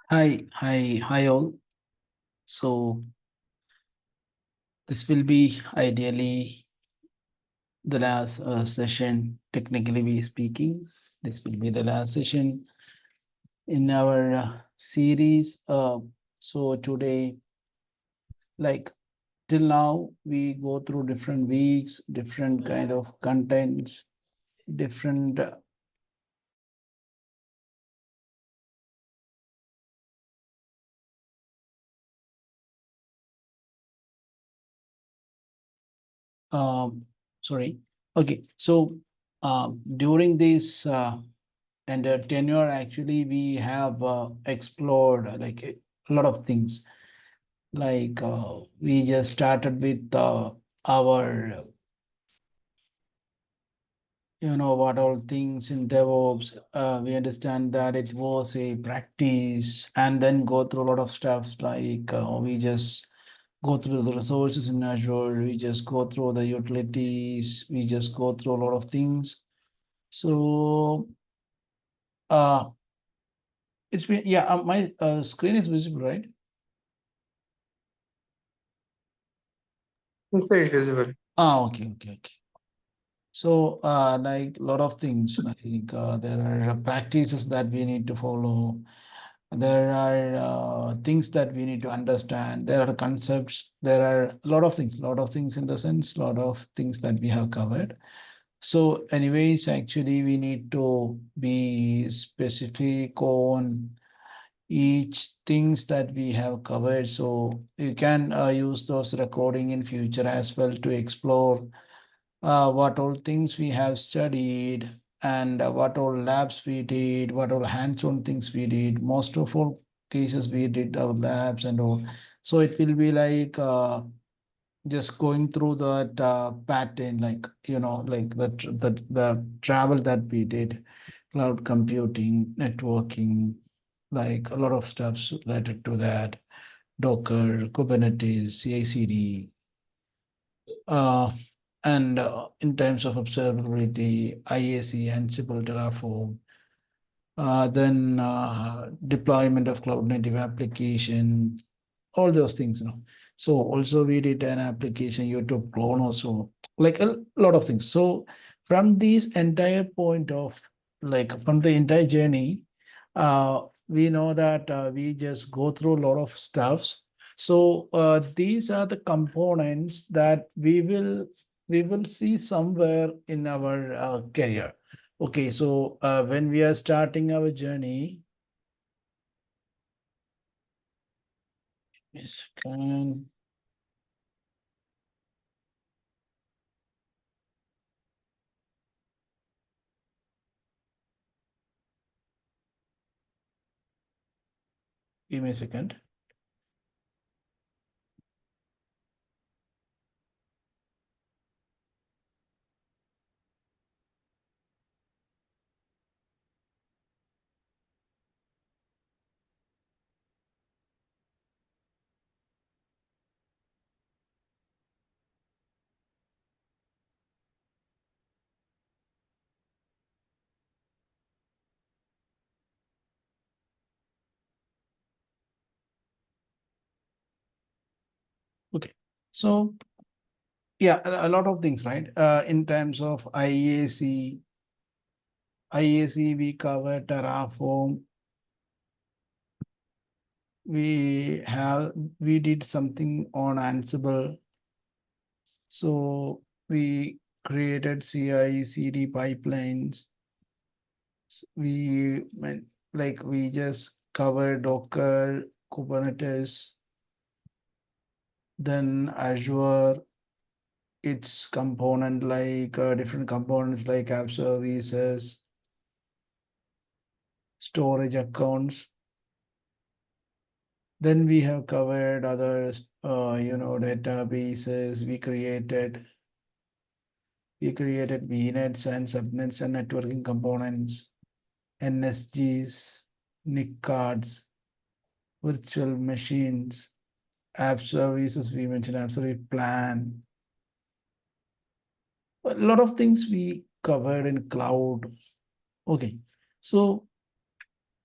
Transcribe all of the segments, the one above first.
Hi all. So this will be ideally the last session, technically we speaking. This will be the last session in our series. So today, like till now, we go through different weeks, different kind of contents, different um, sorry. Okay, so during this and tenure, actually, we have explored like a lot of things. Like we just started with our, what all things in DevOps. We understand that it was a practice, and then go through a lot of stuffs like we just go through the resources in Azure. We just go through the utilities. We just go through a lot of things. So uh, it's been, yeah. My screen is visible, right? Yes, sir, it is visible. Okay. So, like a lot of things, like there are practices that we need to follow. There are things that we need to understand. There are concepts. There are a lot of things in the sense, a lot of things that we have covered. So, anyways, actually, we need to be specific on each things that we have covered. So you can use those recording in future as well to explore what all things we have studied and what all labs we did, what all hands-on things we did. Most of all cases we did our labs and all. So it will be like just going through that pattern, like like the travel that we did, cloud computing, networking, like a lot of stuff related to that, Docker, Kubernetes, CI/CD, uh, and in terms of observability, IAC, Ansible, Terraform, then deployment of cloud native application, all those things. So also we did an application YouTube clone also, like a lot of things. So from these entire point of, like from the entire journey, we know that we just go through a lot of stuffs. So these are the components that we will see somewhere in our career. Okay, so when we are starting our journey, yes, can give me a second. Okay, so yeah, a lot of things, right? In terms of IAC, we cover Terraform. We did something on Ansible. So we created CI/CD pipelines. We just covered Docker, Kubernetes, then Azure, its component like different components like app services, storage accounts. Then we have covered other, databases. We created VNets and subnets and networking components, NSGs, NIC cards, virtual machines, app services. We mentioned app service plan. A lot of things we covered in cloud. Okay, so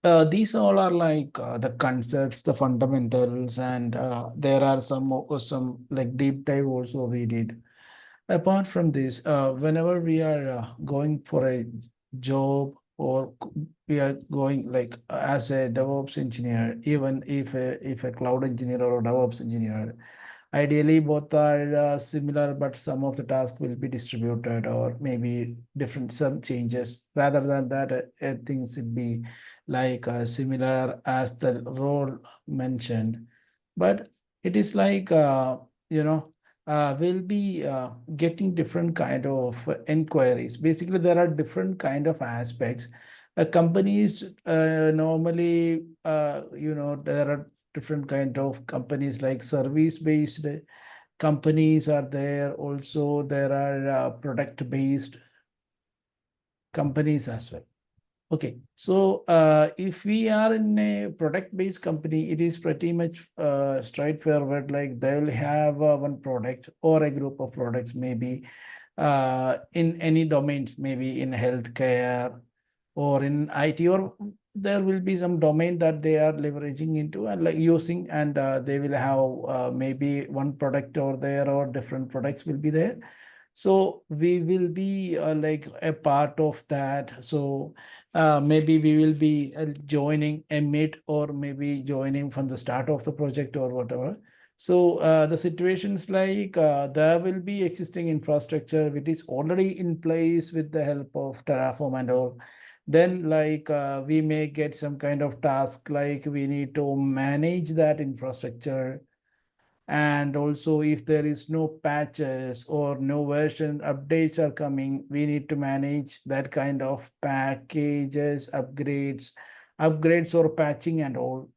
These all are like the concepts, the fundamentals, and there are some like deep dive also we did. Apart from this, whenever we are going for a job or we are going like as a DevOps engineer, even if a cloud engineer or a DevOps engineer, ideally, both are similar, but some of the tasks will be distributed or maybe different some changes. Rather than that, things will be like similar as the role mentioned. But it is like you know we'll be getting different kind of inquiries. Basically, there are different kind of aspects. Companies normally there are different kind of companies like service based companies are there. Also there are product based companies as well. Okay, so if we are in a product-based company, it is pretty much straightforward. Like they'll have one product or a group of products, maybe in any domains, maybe in healthcare or in IT, or there will be some domain that they are leveraging into and like using, and they will have maybe one product over there or different products will be there. So we will be like a part of that. So maybe we will be joining a mid or maybe joining from the start of the project or whatever. So the situations like there will be existing infrastructure which is already in place with the help of Terraform and all. Then like we may get some kind of task like we need to manage that infrastructure, and also if there is no patches or no version updates are coming, we need to manage that kind of packages, upgrades or patching and all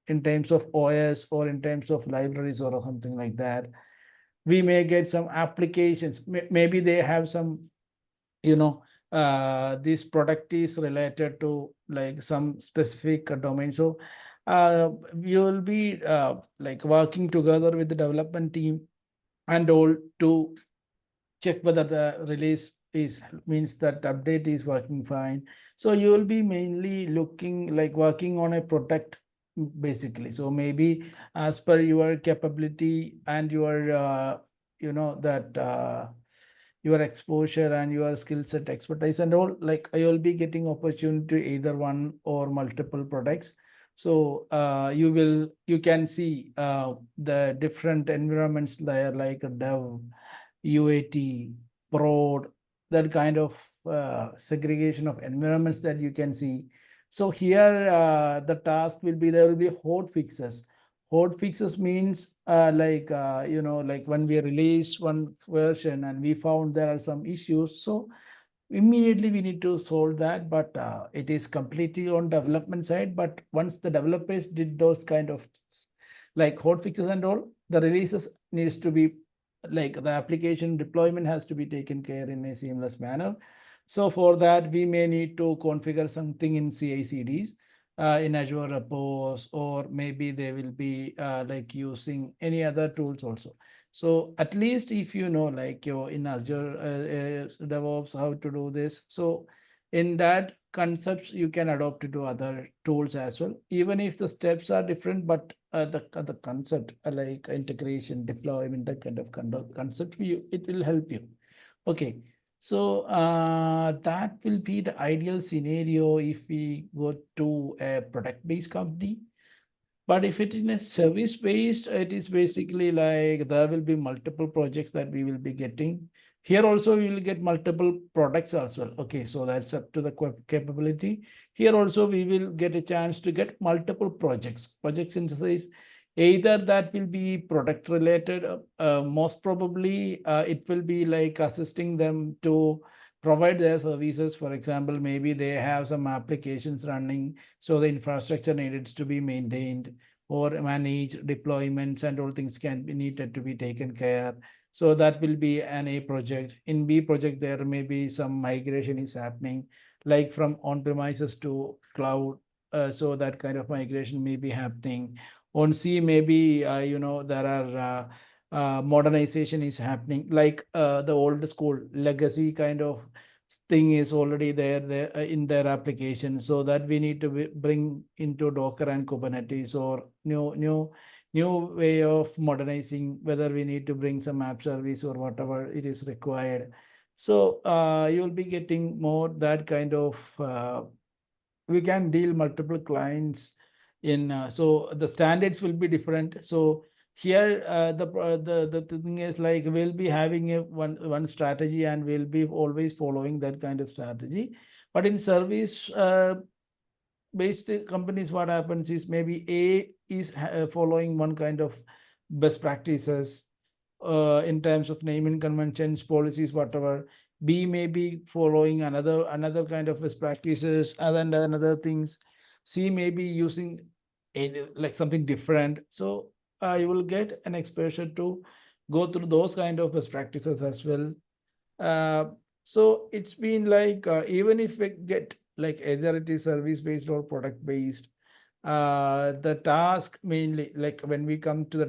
in terms of OS or in terms of libraries or something like that. We may get some applications, maybe they have some, you know this product is related to like some specific domain. So we will be like working together with the development team and all to check whether the release is means that update is working fine. So you will be mainly looking like working on a product basically. So maybe as per your capability and your that your exposure and your skill set expertise and all, like you'll be getting opportunity to either one or multiple products. So you can see the different environments there like a dev, UAT, prod, that kind of segregation of environments that you can see. So here the task will be there will be hot fixes. Hot fixes means like when we release one version and we found there are some issues, so immediately we need to solve that. But it is completely on development side. But once the developers did those kind of like hot fixes and all, the releases needs to be like the application deployment has to be taken care in a seamless manner. So for that, we may need to configure something in CI/CDs in Azure repos, or maybe they will be like using any other tools also. So at least if you know like you in Azure DevOps how to do this, so in that concepts you can adopt it to other tools as well, even if the steps are different. But the concept like integration, deployment, that kind of concept, it will help you. Okay, so that will be the ideal scenario if we go to a product-based company. But if it is service based, it is basically like there will be multiple projects that we will be getting. Here also we will get multiple products as well. Okay, so that's up to the capability. Here also we will get a chance to get multiple projects. Projects in size, either that will be product related, most probably it will be like assisting them to provide their services. For example, maybe they have some applications running, so the infrastructure needs to be maintained or managed, deployments and all things can be needed to be taken care. So that will be an A project. In B project, there may be some migration is happening, like from on-premises to cloud. So that kind of migration may be happening. On C, maybe there are modernization is happening, like the old school legacy kind of thing is already there in their application, so that we need to bring into Docker and Kubernetes, or new way of modernizing, whether we need to bring some app service or whatever it is required. So you'll be getting more that kind of we can deal multiple clients in so the standards will be different. So here the thing is like we'll be having a one strategy, and we'll be always following that kind of strategy. But in service based companies, what happens is maybe A is following one kind of best practices in terms of naming conventions, policies, whatever. B may be following another kind of best practices, and then another things. C may be using like something different. So you will get an exposure to go through those kind of best practices as well. uh, so it's been like even if we get like either it is service based or product based, the task mainly like when we come to the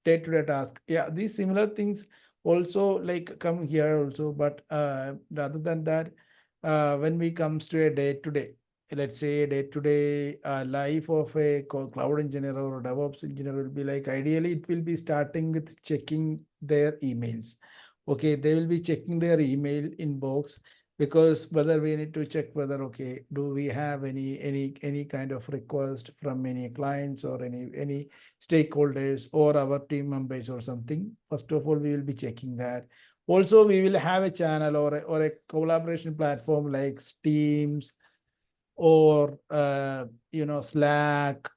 day-to-day task, yeah, these similar things also like come here also. But rather than that, when we comes to a day-to-day, let's say a day-to-day life of a cloud engineer or DevOps engineer will be like ideally it will be starting with checking their emails. Okay, they will be checking their email inbox, because whether we need to check whether okay, do we have any kind of request from any clients or any stakeholders or our team members or something. First of all, we will be checking that. Also, we will have a channel or a collaboration platform like Teams or Slack,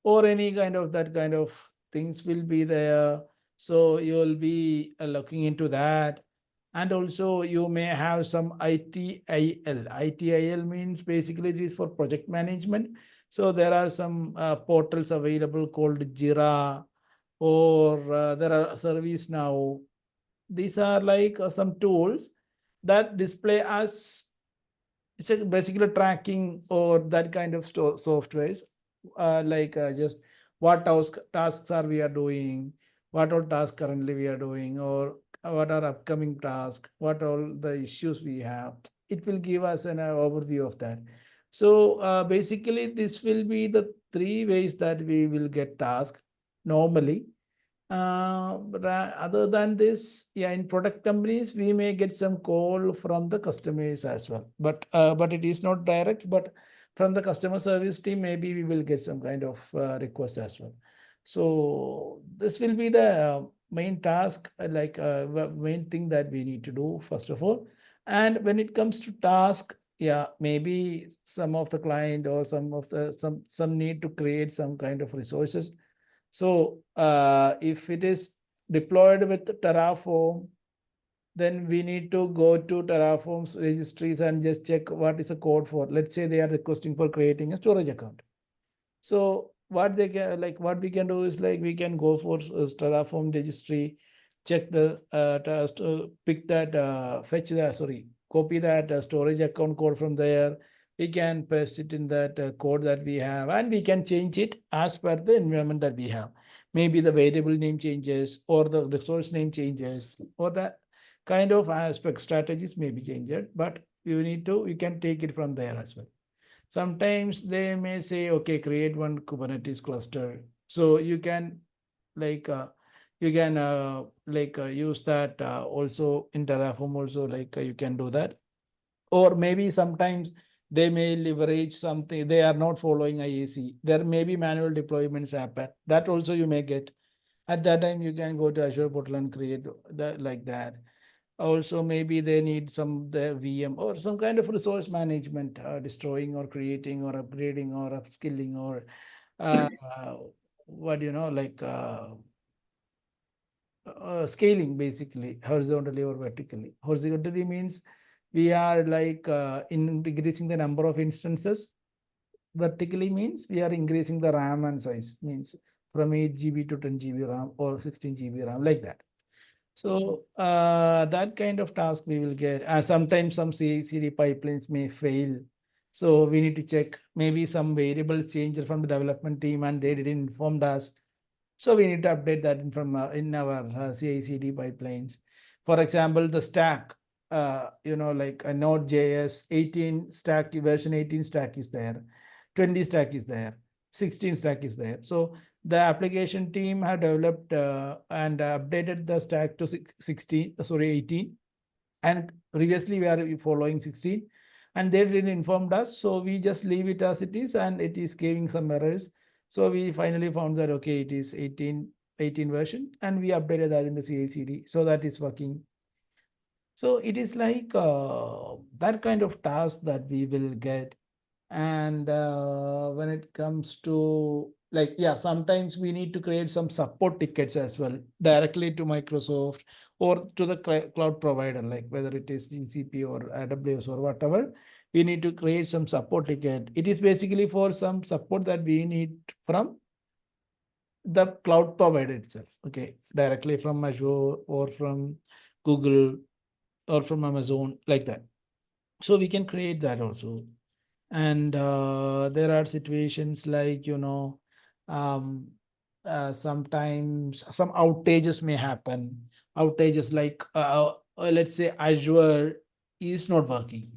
or any kind of that kind of things will be there. So you'll be looking into that. And also you may have some ITIL. ITIL means basically it is for project management. So there are some portals available called Jira, or there are service now. These are like some tools that display us. It's a basically tracking or that kind of softwares, like just what tasks are we are doing, what all tasks currently we are doing, or what are upcoming tasks, what all the issues we have. It will give us an overview of that. So basically this will be the three ways that we will get task normally. But other than this, yeah, in product companies, we may get some call from the customers as well. But it is not direct. But from the customer service team, maybe we will get some kind of request as well. So this will be the main task, main thing that we need to do first of all. And when it comes to task, yeah, maybe some of the client or some need to create some kind of resources. So if it is deployed with Terraform, then we need to go to Terraform's registries and just check what is the code for. Let's say they are requesting for creating a storage account. So what we can do is like we can go for Terraform registry, check the pick that fetch that sorry copy that storage account code from there. We can paste it in that code that we have, and we can change it as per the environment that we have. Maybe the variable name changes, or the resource name changes, or the kind of aspect strategies may be changed, but we can take it from there as well. Sometimes they may say, okay, create one Kubernetes cluster. So you can like use that also in Terraform also, you can do that. Or maybe sometimes they may leverage something. They are not following IAC. There may be manual deployments happen. That also you may get. At that time, you can go to Azure portal and create that like that. Also, maybe they need some the VM or some kind of resource management, destroying or creating or upgrading or upskilling, or uh, what scaling, basically horizontally or vertically. Horizontally means we are increasing the number of instances. Vertically means we are increasing the RAM and size, means from 8 GB to 10 GB RAM or 16 GB RAM, like that. So that kind of task we will get. Sometimes some CI/CD pipelines may fail. So we need to check, maybe some variables changed from the development team and they didn't inform us. So we need to update that in our CI/CD pipelines. For example, the stack. like a Node.js 18 stack, version 18 stack is there, 20 stack is there, 16 stack is there. So the application team have developed and updated the stack to 16, sorry, 18. And previously we are following 16, and they didn't informed us, so we just leave it as it is, and it is giving some errors. So we finally found that okay, it is 18 version, and we updated that in the CI/CD, so that is working. So it is like that kind of task that we will get. And when it comes to, like, yeah, sometimes we need to create some support tickets as well directly to Microsoft or to the cloud provider, like whether it is GCP or AWS or whatever. We need to create some support ticket. It is basically for some support that we need from the cloud provider itself, okay, directly from Azure or from Google or from Amazon, like that. So we can create that also. And there are situations like, um, sometimes some outages may happen. Outages like, let's say Azure is not working,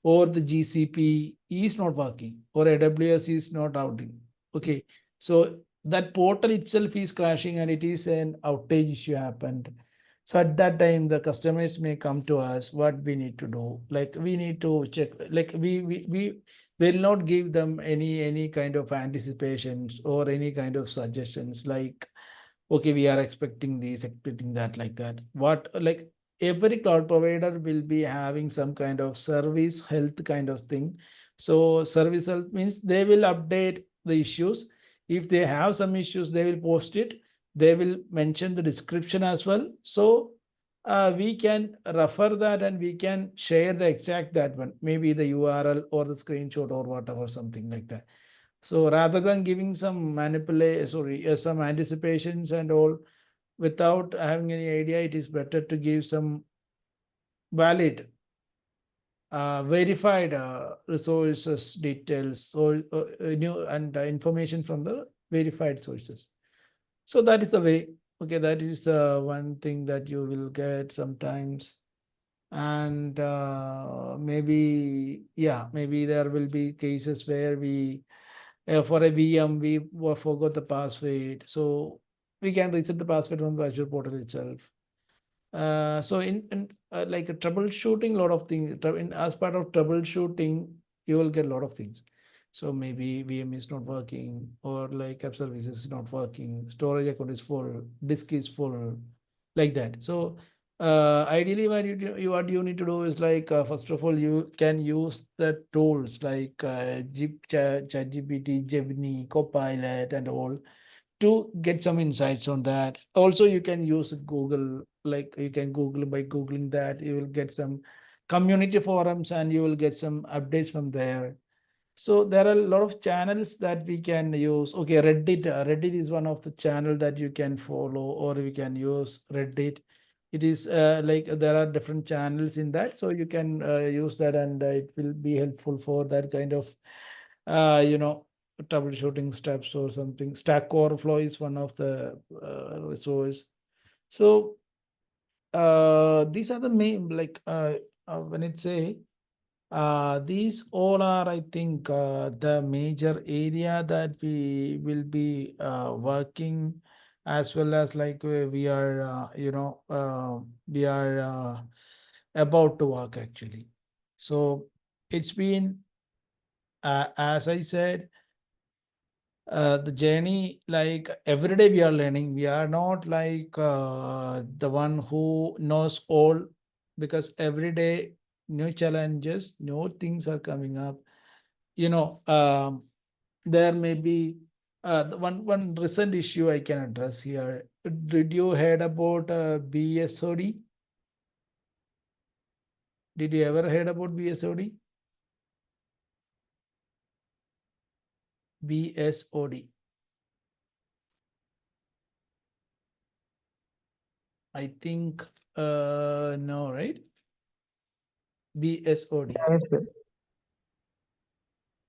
or the GCP is not working, or AWS is not routing. Okay, so that portal itself is crashing and it is an outage issue happened. So at that time, the customers may come to us. What we need to do? Like we need to check. Like we will not give them any kind of anticipations or any kind of suggestions. Like, okay, we are expecting this, expecting that, like that. What, like, every cloud provider will be having some kind of service health kind of thing. So service health means they will update the issues. If they have some issues, they will post it. They will mention the description as well. So we can refer that and we can share the exact that one, maybe the URL or the screenshot or whatever, something like that. So rather than giving some some anticipations and all without having any idea, it is better to give some valid, verified resources details, or new and information from the verified sources. So that is the way. Okay, that is one thing that you will get sometimes. And maybe, yeah, maybe there will be cases where we for a VM, we forgot the password. So we can reset the password from the Azure portal itself. So in like a troubleshooting, a lot of things. As part of troubleshooting, you will get a lot of things. So maybe VM is not working, or like app services is not working, storage account is full, disk is full, like that. So ideally, what you need to do is like, first of all, you can use the tools like ChatGPT, Gemini, Copilot, and all to get some insights on that. Also, you can use Google, like you can Google, by Googling that, you will get some community forums and you will get some updates from there. So there are a lot of channels that we can use. Okay, Reddit. Reddit is one of the channel that you can follow, or we can use Reddit. It is like there are different channels in that, so you can use that, and it will be helpful for that kind of uh, you know troubleshooting steps or something. Stack Overflow is one of the resource. So these are the main, like when it say these all are, I think, the major area that we will be working, as well as like we are, we are about to work actually. So it's been, as I said, the journey, like every day we are learning. We are not like the one who knows all, because every day new challenges, new things are coming up. you know um, there may be the one recent issue I can address here. Did you heard about BSOD? Did you ever heard about BSOD? BSOD, I think, no, right? BSOD, Yeah, yes, sir. No,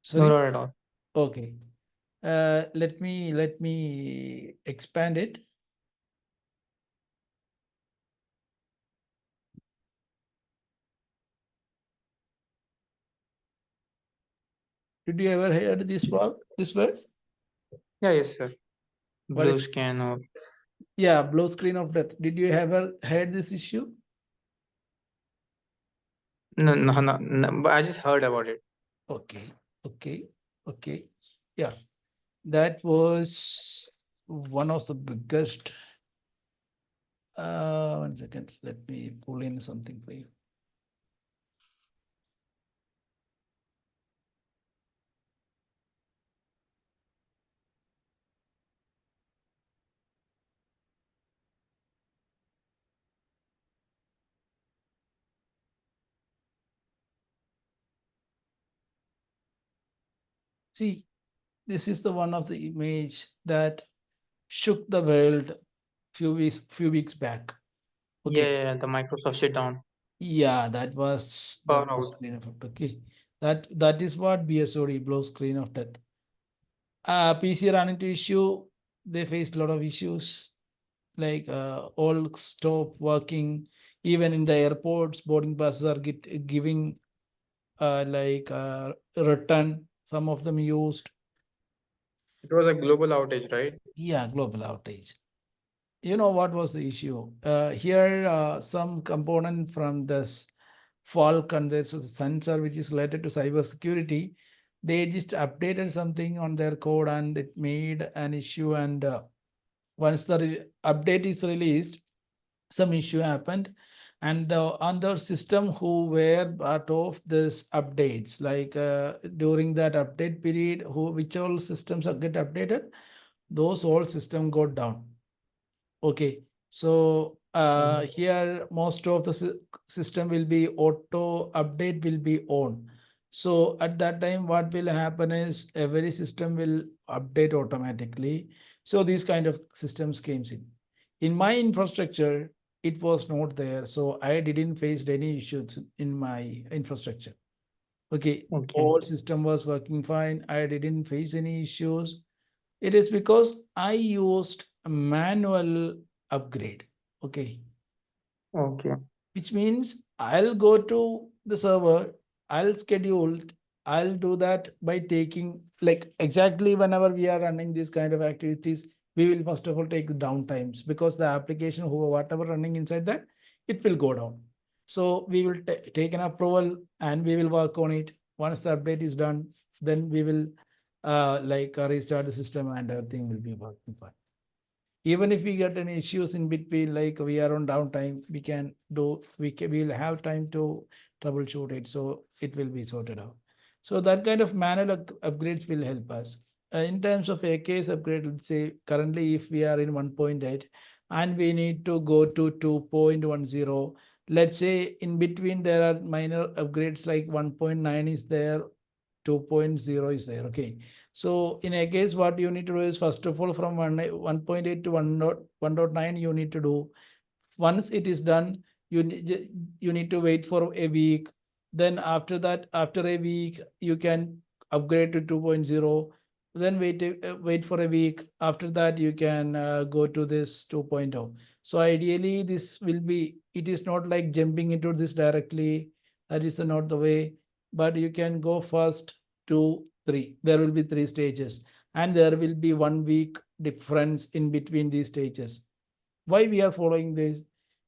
sorry. not at all. Okay, let me expand it. Did you ever heard this word? This word? Yeah, yes, sir. What is? Blue scan or Yeah, blue screen of death. Did you ever heard this issue? no, no, no, no, but I just heard about it. Okay, okay, okay. Yeah, that was one of the biggest. 1 second. Let me pull in something for you. See, this is the one of the image that shook the world few weeks back. Yeah, Okay. yeah, yeah, the Microsoft shutdown. Yeah, that was the Power blue out. screen effect. Okay. That is what BSOD, blue screen of death. PC ran into issue. They faced a lot of issues like all stop working. Even in the airports, boarding passes are giving return. Some of them used. It was a global outage, right? Yeah, global outage. You know what was the issue? Here, some component from this Falcon, there's a sensor which is related to cybersecurity. They just updated something on their code and it made an issue. And once the update is released, some issue happened. And the other system who were part of this updates, like during that update period, which all systems are get updated, those all system got down. Okay, so Mm. here most of the system will be auto update will be on. So at that time, what will happen is every system will update automatically. So these kind of systems came in. In my infrastructure, it was not there. So I didn't face any issues in my infrastructure. Okay, Okay, all system was working fine. I didn't face any issues. It is because I used a manual upgrade. Okay, okay, which means I'll go to the server, I'll schedule, I'll do that by taking like exactly whenever we are running these kind of activities, we will first of all take downtimes because the application who whatever running inside that, it will go down. So we will take an approval and we will work on it. Once the update is done, then we will restart the system and everything will be working fine. Even if we get any issues in between, like we are on downtime, we will have time to troubleshoot it, so it will be sorted out. So that kind of manual upgrades will help us. In terms of AKS upgrade, let's say currently if we are in 1.8 and we need to go to 2.10, let's say in between there are minor upgrades like 1.9 is there, 2.0 is there. Okay, so in a case, what you need to do is first of all from 1.8 to 1.9 you need to do. Once it is done, you need to wait for a week. Then after that, after a week, you can upgrade to 2.0. Then wait for a week. After that, you can go to this 2.0. So ideally, this will be. It is not like jumping into this directly. That is not the way. But you can go first, two, three. There will be three stages, and there will be 1 week difference in between these stages. Why we are following this?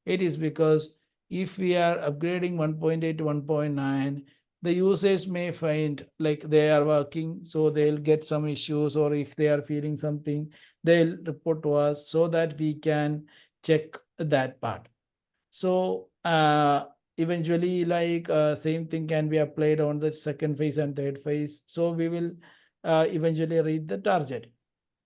It is because if we are upgrading 1.8 to 1.9, the users may find like they are working, so they'll get some issues, or if they are feeling something, they'll report to us so that we can check that part. So eventually, same thing can be applied on the second phase and third phase. So we will eventually reach the target.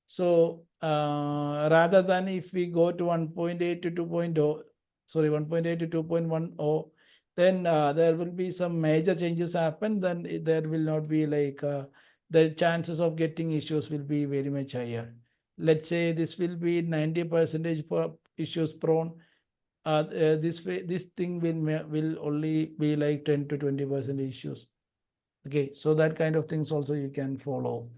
So rather than if we go to 1.8 to 2.0, sorry, 1.8 to 2.10, then there will be some major changes happen. Then there will not be the chances of getting issues will be very much higher. Let's say this will be 90 percentage for issues prone. This thing will only be like 10 to 20% issues. Okay, so that kind of things also you can follow.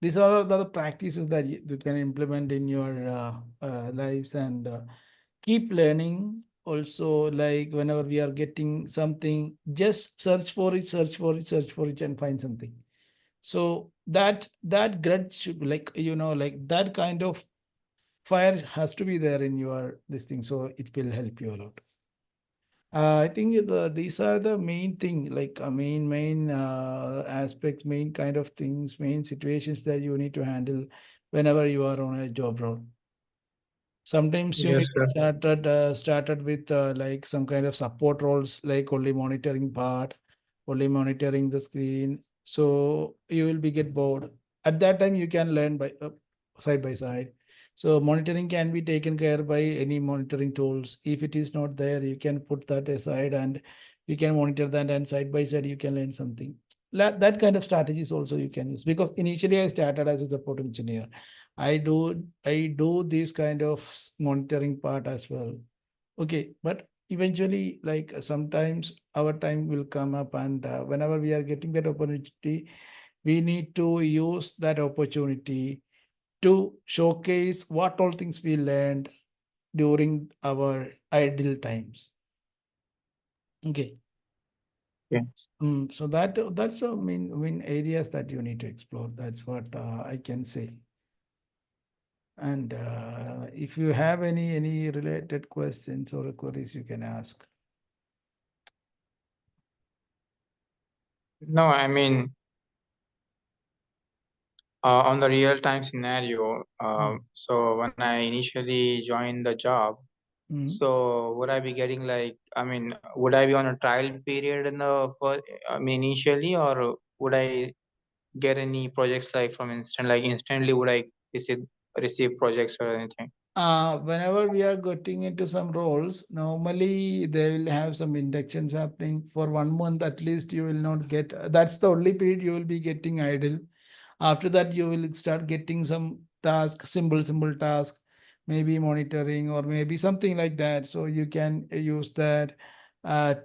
These are the practices that you can implement in your lives and keep learning. also, like whenever we are getting something, just search for it, search for it, search for it, and find something. So that grudge should, like, like that kind of fire has to be there in your this thing, so it will help you a lot. I think these are the main thing, like main aspects, main kind of things, main situations that you need to handle whenever you are on a job role. Sometimes you Yes, may be sir. started with like some kind of support roles, like only monitoring part, only monitoring the screen. So you will be get bored. At that time, you can learn side by side. So monitoring can be taken care by any monitoring tools. If it is not there, you can put that aside and you can monitor that, and side by side you can learn something. That kind of strategies also you can use, because initially I started as a support engineer. I do this kind of monitoring part as well. Okay, but eventually, like sometimes our time will come up, and whenever we are getting that opportunity, we need to use that opportunity to showcase what all things we learned during our idle times. Okay. Okay. So that's the main areas that you need to explore. That's what I can say. And if you have any related questions or queries, you can ask. No, I mean, on the real-time scenario, Mm. so when I initially joined the job, Mm. so would I be getting like, I mean, would I be on a trial period in the first, I mean, initially, or would I get any projects like from instant, like instantly would I receive receive projects or anything? Whenever we are getting into some roles, normally they will have some inductions happening for 1 month at least. You will not get, that's the only period you will be getting idle. After that, you will start getting some task, simple task, maybe monitoring or maybe something like that. So you can use that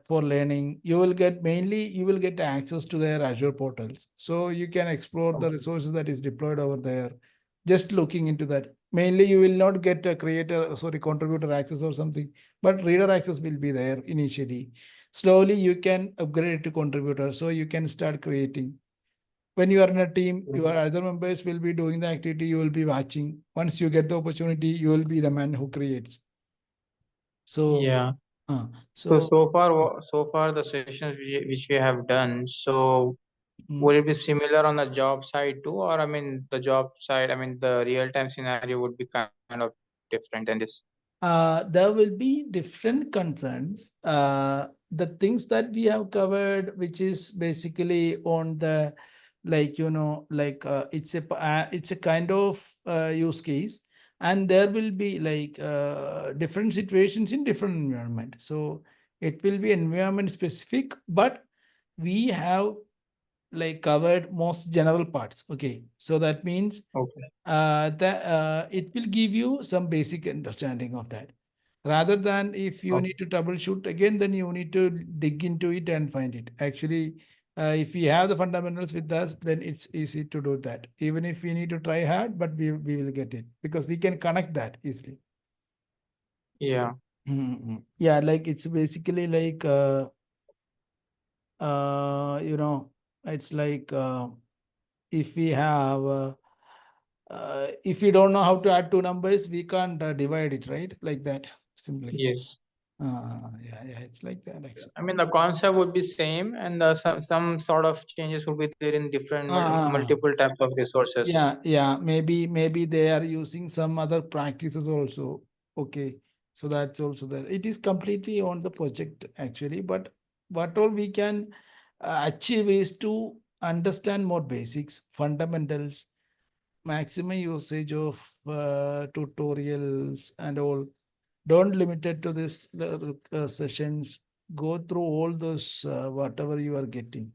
for learning. You will get access to their Azure portals. So you can explore the Okay. resources that is deployed over there. Just looking into that. Mainly, you will not get a contributor access or something, but reader access will be there initially. Slowly, you can upgrade it to contributor, so you can start creating. When you are in a team, your other members will be doing the activity, you will be watching. Once you get the opportunity, you will be the man who creates. So, Yeah. uh, So so so far, so far the sessions which we have done. So mm, would it be similar on the job side too, or I mean the job side? I mean the real time scenario would be kind of different than this. there will be different concerns. The things that we have covered, which is basically on the, like, it's a kind of use case, and there will be like different situations in different environment. So it will be environment specific, but we have like covered most general parts. Okay, so that means Okay. it will give you some basic understanding of that. Rather than if you Okay. need to troubleshoot again, then you need to dig into it and find it. Actually, if we have the fundamentals with us, then it's easy to do that. Even if we need to try hard, but we will get it because we can connect that easily. Yeah. Yeah, like it's basically like you know, it's like if we have if we don't know how to add two numbers, we can't divide it, right? Like that, simply. Yes. Yeah, it's like that actually. I mean the concept would be same, and some sort of changes would be there in different Ah, multiple types of resources. yeah. Maybe they are using some other practices also. Okay, so that's also there. It is completely on the project actually, but what all we can achieve is to understand more basics, fundamentals, maximum usage of tutorials and all. Don't limit it to this sessions. Go through all those whatever you are getting.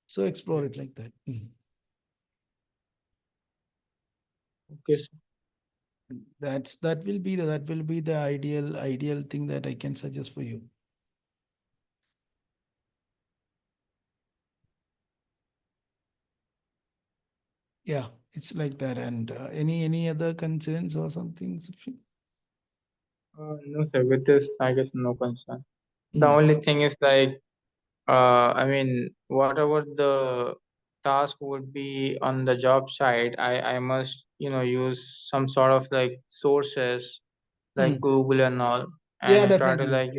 So explore it like that. Okay. So, That will be the ideal thing that I can suggest for you. Yeah, it's like that. And any other concerns or something? Sachin? No, sir. With this, I guess no concern. The Mm. only thing is like, I mean, whatever the task would be on the job side, I must, use some sort of like sources like Mm. Google and all, Yeah, and try to definitely. like,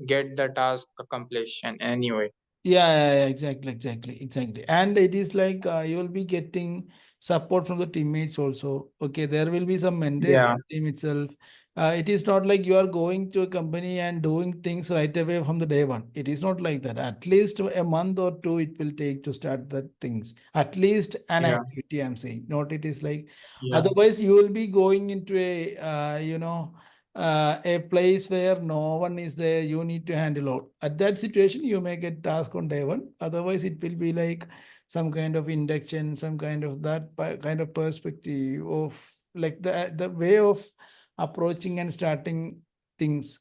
get the task completion anyway. Yeah, exactly. And it is like you will be getting support from the teammates also. Okay, there will be some mentors Yeah, in the team itself. It is not like you are going to a company and doing things right away from the day one. It is not like that. At least a month or two it will take to start the things. At least an yeah, activity, I'm saying. Not it is like yeah. otherwise you will be going into a place where no one is there, you need to handle all. At that situation, you may get task on day one. Otherwise, it will be like some kind of induction, some kind of kind of perspective of like the way of approaching and starting things.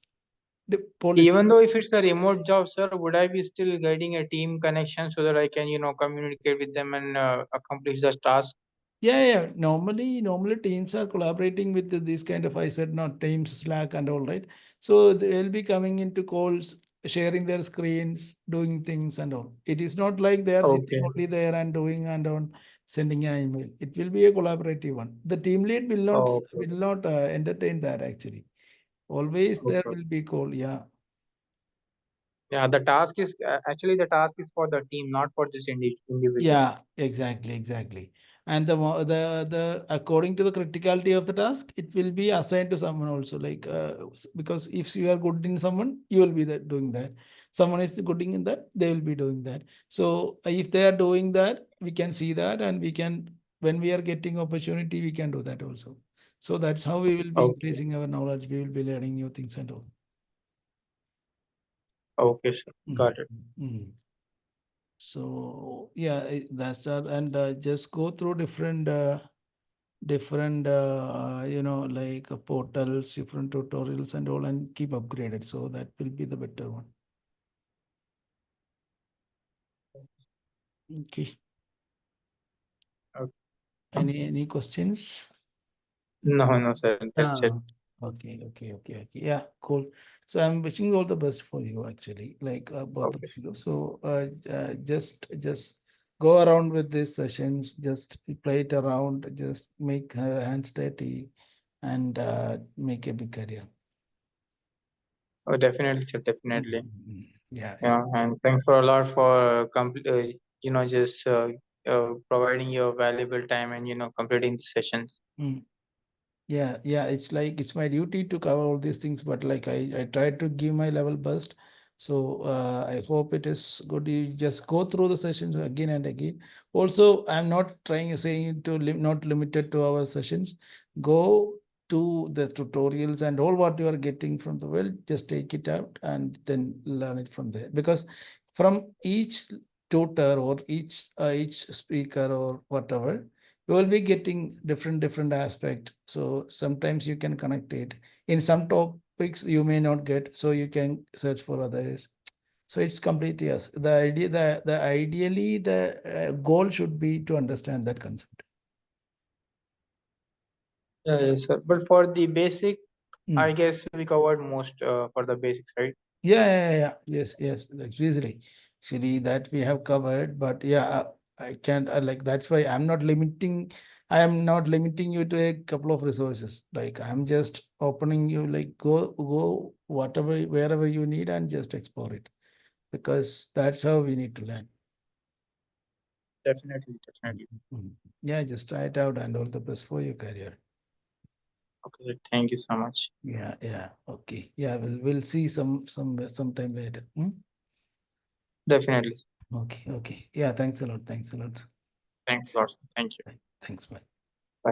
The policy. Even though if it's a remote job, sir, would I be still getting a team connection so that I can, communicate with them and accomplish the task? Yeah. Normally teams are collaborating with these kind of I said not Teams, Slack, and all right. So they'll be coming into calls, sharing their screens, doing things and all. It is not like they are sitting Okay, only there and doing and on sending an email. It will be a collaborative one. The team lead will not okay, will not entertain that actually. Always there okay. will be call. Yeah. Yeah, the task is actually the task is for the team, not for this individual. Yeah, exactly. And the according to the criticality of the task, it will be assigned to someone also. Like because if you are good in someone, you will be doing that. Someone is good in that, they will be doing that. So if they are doing that, we can see that, and we can when we are getting opportunity, we can do that also. So that's how we will be Okay, increasing our knowledge. We will be learning new things and all. okay, sir. Mm, Got it. mm. So yeah, that's that, and just go through different like portals, different tutorials and all, and keep upgraded. So that will be the better one. Okay. Okay. Any questions? No, no, sir. That's it. Ah, okay. Yeah, cool. So I'm wishing all the best for you actually, like both of Okay. you. So just go around with these sessions, just play it around, just make hands dirty and make a big career. Oh, definitely, sir. Definitely. Yeah, Yeah, and thanks for a lot for just providing your valuable time and completing the sessions. mm. Yeah, it's like it's my duty to cover all these things, but like I tried to give my level best. So I hope it is good. You just go through the sessions again and again. Also, I'm not trying saying to not limited to our sessions. Go to the tutorials and all what you are getting from the world. Just take it out and then learn it from there. Because from each tutor or each speaker or whatever you will be getting different aspect, so sometimes you can connect it in some topics you may not get, so you can search for others. So it's complete, yes, the ideally the goal should be to understand that concept. Yeah, yes, sir. But for the basic, I Mm. guess we covered most for the basics, right? Yeah. Yes, like easily actually that we have covered, but yeah, I can't like that's why I am not limiting you to a couple of resources. Like I'm just opening you, like go whatever wherever you need and just explore it, because that's how we need to learn. Definitely, definitely. Mhm. Yeah, just try it out and all the best for your career. Okay, sir. Thank you so much. Yeah, okay, yeah, we'll see sometime later. Definitely, sir. Okay, yeah, thanks a lot. Thanks a lot, sir. Thank you. Thanks, bye.